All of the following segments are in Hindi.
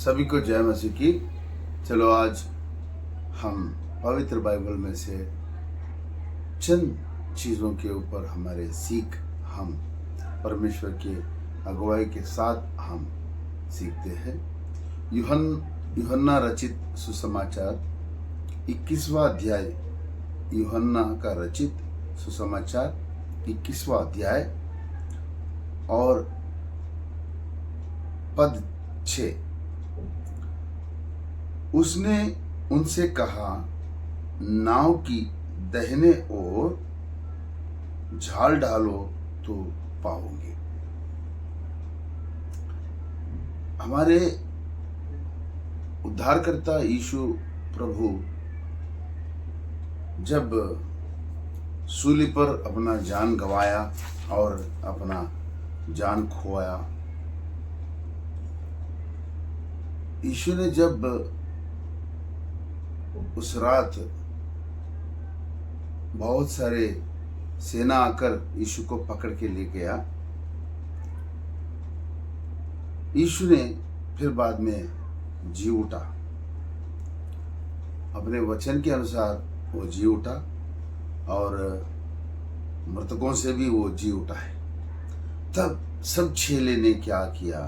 सभी को जय मसीह की। चलो आज हम पवित्र बाइबल में से चंद चीज़ों के ऊपर हमारे सीख हम परमेश्वर के अगुवाई के साथ हम सीखते हैं। यूहन्ना रचित सुसमाचार 21वां अध्याय, यूहन्ना का रचित सुसमाचार 21वां अध्याय और पद 6। उसने उनसे कहा, नाव की दाहिने ओर झाल डालो तो पाओगे। हमारे उद्धारकर्ता यीशु प्रभु जब सूली पर अपना जान गंवाया और अपना जान खोया, यीशु ने जब उस रात बहुत सारे सेना आकर यीशु को पकड़ के ले गया, यीशु ने फिर बाद में जी उठा। अपने वचन के अनुसार वो जी उठा और मृतकों से भी वो जी उठा है। तब सब चेले ने क्या किया?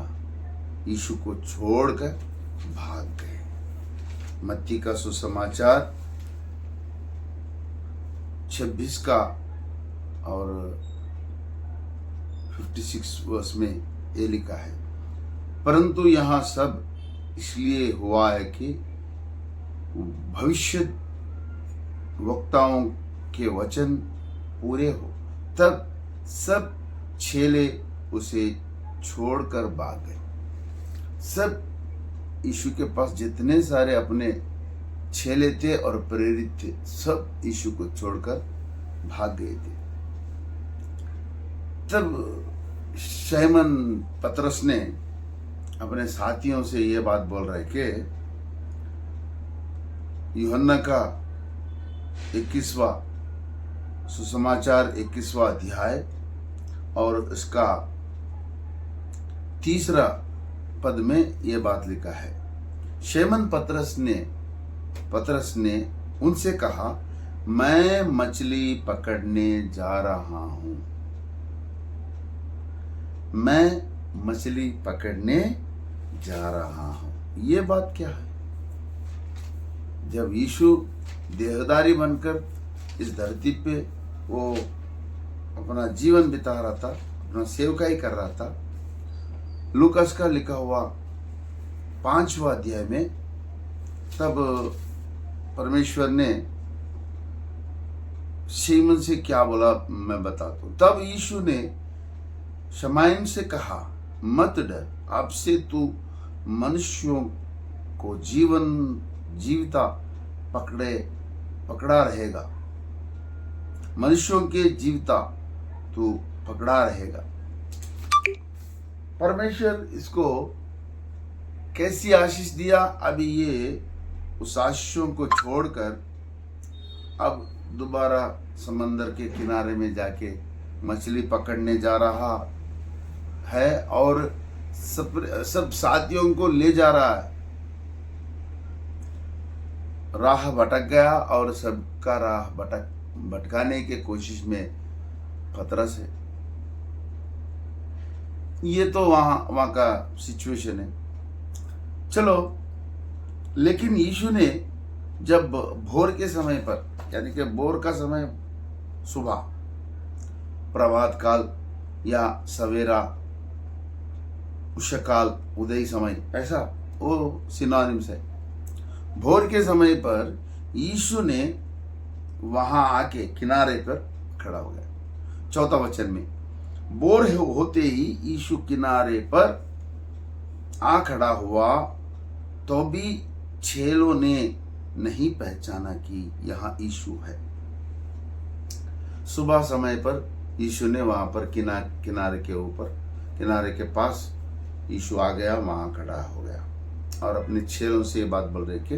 यीशु को छोड़कर भाग गए। मत्ती का सुसमाचार 26 का और 56 वर्ष में ये लिखा है, परंतु यहाँ सब इसलिए हुआ है कि भविष्य वक्ताओं के वचन पूरे हो। तब सब चेले उसे छोड़कर भाग गए। सब यीशु के पास जितने सारे अपने चेले थे और प्रेरित थे, सब यीशु को छोड़कर भाग गए थे। तब शैमन पतरस ने अपने साथियों से यह बात बोल रहा है कि यूहन्ना का 21वां सुसमाचार 21वां अध्याय और इसका 3 पद में यह बात लिखा है। शैमन पतरस ने उनसे कहा, मैं मछली पकड़ने जा रहा हूं। मैं मछली पकड़ने जा रहा हूं। ये बात क्या है? जब यीशु देहधारी बनकर इस धरती पे वो अपना जीवन बिता रहा था, अपना सेवकाई कर रहा था, लूकास का लिखा हुआ 5वां अध्याय में, तब परमेश्वर ने शैमन से क्या बोला मैं बताता हूं। तब यीशु ने शमायन से कहा, मत डर, अब से तू मनुष्यों को जीविता पकड़ा रहेगा। मनुष्यों के जीविता तू पकड़ा रहेगा। परमेश्वर इसको कैसी आशीष दिया? अभी ये उस आशीषों को छोड़कर अब दोबारा समंदर के किनारे में जाके मछली पकड़ने जा रहा है और सब साथियों को ले जा रहा है। राह भटक गया और सबका राह भटकाने के कोशिश में पतरस है। ये तो वहां का सिचुएशन है। चलो, लेकिन यीशु ने जब भोर के समय पर, यानी कि भोर का समय, सुबह, प्रभात काल या सवेरा, उषकाल, उदय समय, ऐसा वो सिनोनिम्स है। भोर के समय पर यीशु ने वहां आके किनारे पर खड़ा हो गया। 4वां वचन में, भोर होते ही यीशु किनारे पर आ खड़ा हुआ, तो भी चेलों ने नहीं पहचाना कि यहाँ यीशु है। सुबह समय पर यीशु ने वहां पर किनारे के पास यीशु आ गया, वहां खड़ा हो गया और अपने चेलों से ये बात बोल रहे कि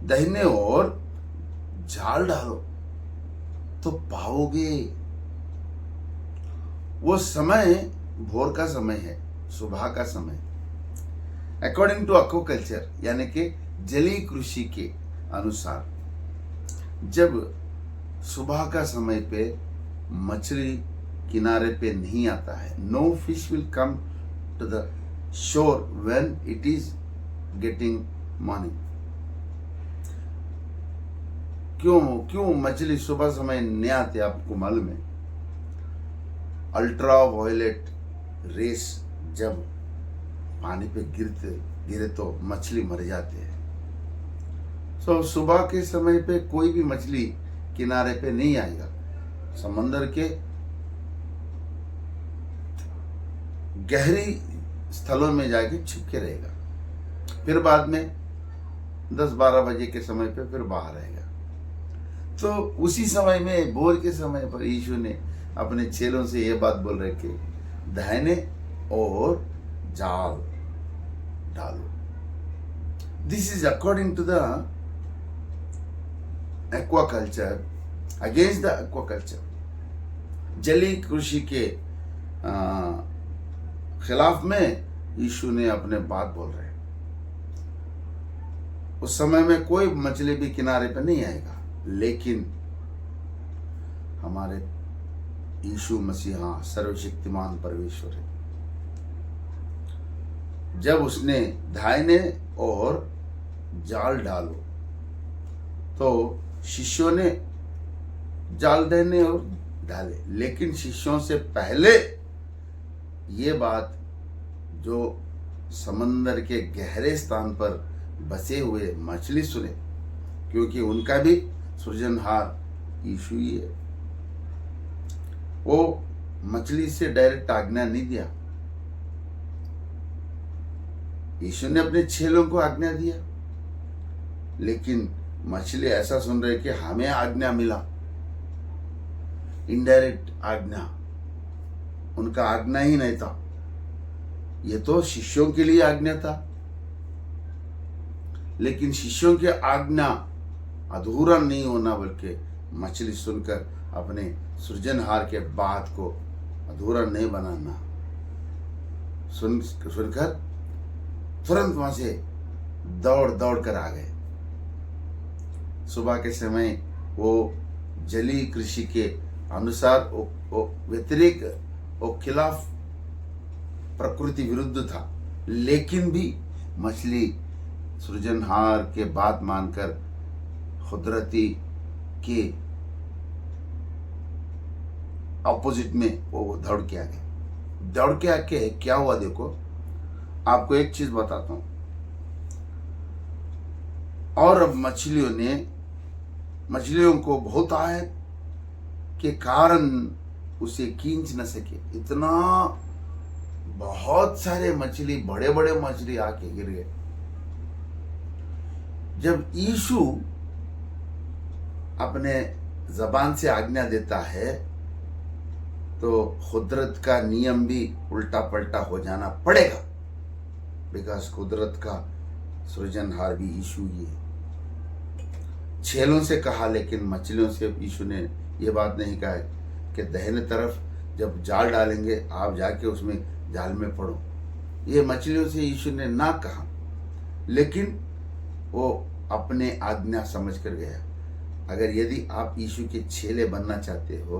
दाहिने ओर झाल डालो तो पाओगे। वो समय भोर का समय है, सुबह का समय, अकॉर्डिंग टू एक्वाकल्चर यानी कि जलीय कृषि के अनुसार, जब सुबह का समय पे मछली किनारे पे नहीं आता है, no fish will come to the shore when it is getting morning. क्यों मछली सुबह समय नहीं आती, आपको मालूम है? अल्ट्रा वायलेट रेस जब पानी पे गिरे तो मछली मर जाते हैं। सो सुबह के समय पे कोई भी मछली किनारे पे नहीं आएगा, समंदर के गहरी स्थलों में जाके छिप के रहेगा, फिर बाद में 10-12 बजे के समय पे फिर बाहर आएगा। तो उसी समय में, भोर के समय पर यीशु ने अपने चेलों से यह बात बोल रहे कि दाहिने और जाल डालो। This is according to the aquaculture, against the aquaculture, जलीय कृषि के खिलाफ में यीशु ने अपने बात बोल रहे। उस समय में कोई मछली भी किनारे पर नहीं आएगा, लेकिन हमारे यीशु मसीहा सर्वशक्तिमान परमेश्वर है। जब उसने दाहिने और जाल डालो तो शिष्यों ने जाल दाहिने और डाले, लेकिन शिष्यों से पहले ये बात जो समंदर के गहरे स्थान पर बसे हुए मछली सुने, क्योंकि उनका भी सृजनहार यीशु ही है। वो मछली से डायरेक्ट आज्ञा नहीं दिया, यीशु ने अपने चेलों को आज्ञा दिया, लेकिन मछली ऐसा सुन रहे कि हमें आज्ञा मिला, इनडायरेक्ट आज्ञा, उनका आज्ञा ही नहीं था, ये तो शिष्यों के लिए आज्ञा था। लेकिन शिष्यों की आज्ञा अधूरा नहीं होना, बल्कि मछली सुनकर अपने सृजनहार के बात को अधूरा नहीं बनाना, सुनकर तुरंत वहां से दौड़ कर आ गए। सुबह के समय वो जलीय कृषि के अनुसार व्यतिरिक्त वो खिलाफ प्रकृति विरुद्ध था, लेकिन भी मछली सृजनहार के बात मानकर कुदरती के ऑपोजिट में वो दौड़ के आ गए। दौड़ के आके क्या हुआ, देखो आपको एक चीज बताता हूं। और अब मछलियों को बहुत आयत के कारण उसे खींच न सके, इतना बहुत सारे मछली, बड़े बड़े मछली आके गिर गए। जब यीशु अपने जबान से आज्ञा देता है तो कुदरत का नियम भी उल्टा पलटा हो जाना पड़ेगा, बिकॉज कुदरत का सृजनहार भी यीशु ही है। चेलों से कहा, लेकिन मछलियों से यीशु ने यह बात नहीं कहा है कि दाहिने तरफ जब जाल डालेंगे आप जाके उसमें जाल में पड़ो। ये मछलियों से यीशु ने ना कहा, लेकिन वो अपने आज्ञा समझ कर गया। अगर यदि आप यीशु के चेले बनना चाहते हो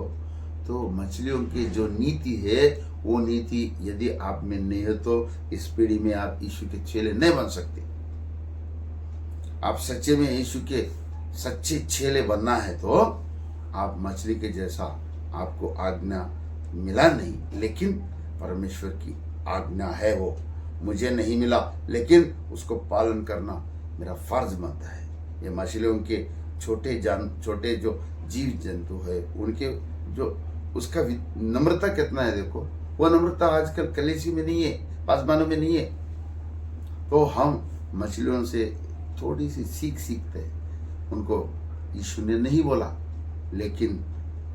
तो मछलियों की जो नीति है वो नीति यदि आप में नहीं है तो इस पीढ़ी में आप यीशु के चेले नहीं बन सकते। आप सच्चे में यीशु के सच्चे चेले बनना है तो आप मछली के जैसा, आपको आज्ञा मिला नहीं, लेकिन परमेश्वर की आज्ञा है, वो मुझे नहीं मिला, लेकिन उसको पालन करना मेरा फर्ज बनता है। ये मछलियों के छोटे जो जीव जंतु है उनके जो उसका नम्रता कितना है, देखो वो नम्रता आजकल कलीसी में नहीं है, पासबानों में नहीं है। तो हम मछलियों से थोड़ी सी सीखते हैं। उनको यीशु ने नहीं बोला, लेकिन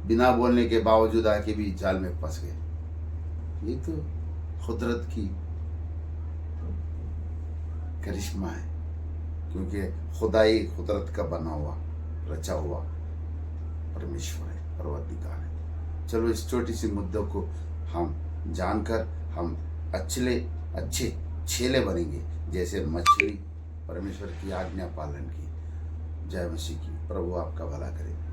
बिना बोलने के बावजूद आके भी जाल में फंस गए। ये तो कुदरत की करिश्मा है, क्योंकि खुदाई कुदरत का बना हुआ, रचा हुआ परमेश्वर है, परवरदिगार है। चलो इस छोटी सी मुद्दों को हम जानकर हम अच्छे छेले बनेंगे, जैसे मछली परमेश्वर की आज्ञा पालन की। जय मसीह की। प्रभु आपका भला करे।